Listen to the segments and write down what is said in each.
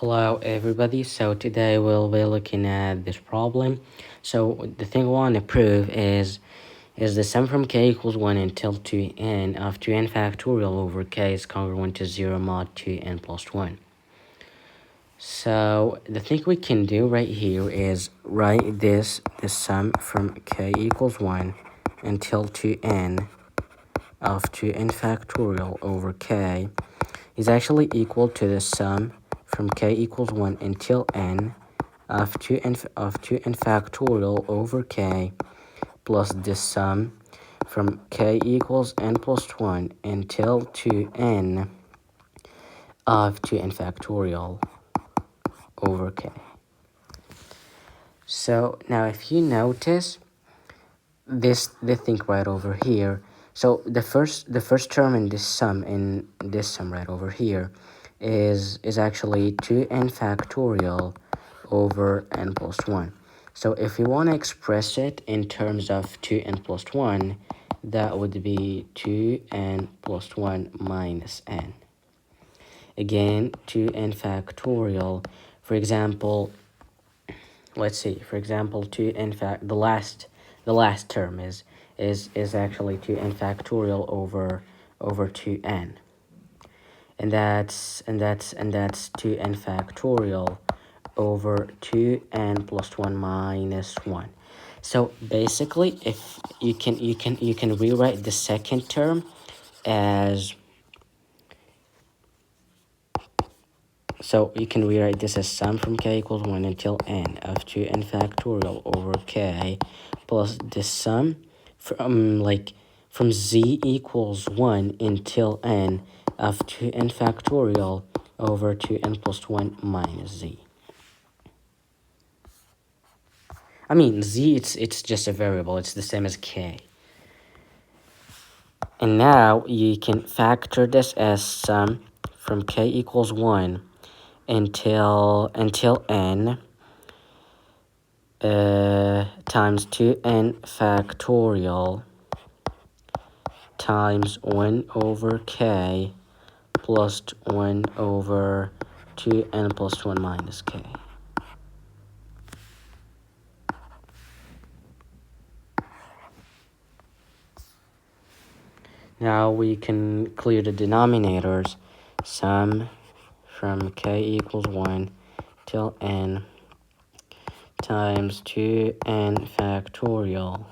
Hello everybody, so today we'll be looking at this problem. So the thing we want to prove is the sum from k equals 1 until 2n of 2n factorial over k is congruent to 0 mod 2n plus 1. So the thing we can do right here is write this sum from k equals 1 until 2n of 2n factorial over k is actually equal to the sum from k equals 1 until n of 2n factorial over k plus the sum from k equals n plus 1 until 2n of 2n factorial over k. So now if you notice the thing right over here, so the first term in this sum right over here is actually 2n factorial over n plus 1. So if we want to express it in terms of 2n plus 1, that would be 2n plus 1 minus n. Again, 2n factorial. For example, let's see. For example, 2n the last term is actually 2n factorial over 2n. And that's 2n factorial over 2n plus 1 minus 1. So basically, if you can rewrite the second term as, so you can rewrite this as sum from k equals 1 until n of 2n factorial over k plus the sum from z equals 1 until n of 2n factorial over 2n plus 1 minus z. I mean, z, it's just a variable. It's the same as k. And now you can factor this as sum from k equals 1 until n times 2n factorial times 1 over k plus 1 over 2n plus 1 minus k. Now we can clear the denominators. Sum from k equals 1 till n times 2n factorial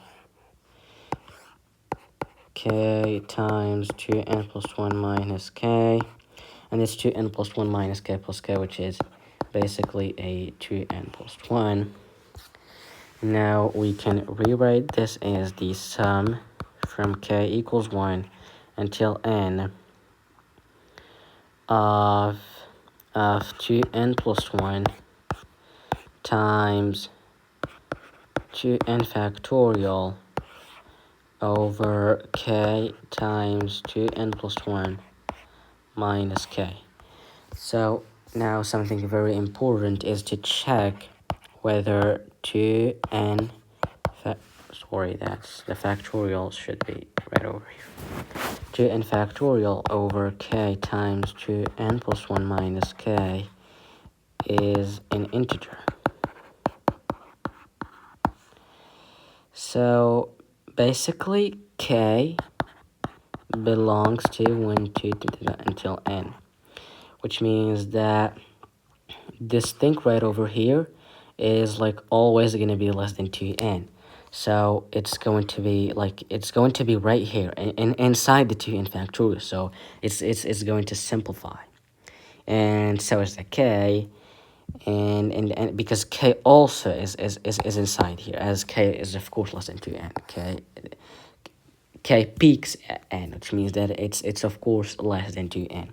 k times 2n plus 1 minus k, and it's 2n plus 1 minus k plus k, which is basically a 2n plus 1. Now we can rewrite this as the sum from k equals 1 until n of 2n plus 1 times 2n factorial over k times 2n plus 1 minus k. So now something very important is to check whether 2n that's the factorial should be right over here. 2n factorial over k times 2n plus 1 minus k is an integer. So basically, k belongs to 1, 2, until n, which means that this thing right over here is like always going to be less than 2n. So it's going to be right here inside the 2n factorial. So it's going to simplify, and so is the k. And because k also is inside here, as k is of course less than 2n. K peaks at n, which means that it's of course less than 2n,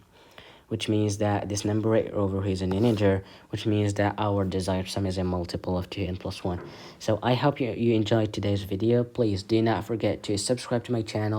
which means that this number right over here is an integer, which means that our desired sum is a multiple of 2n plus 1. So I hope you enjoyed today's video. Please do not forget to subscribe to my channel.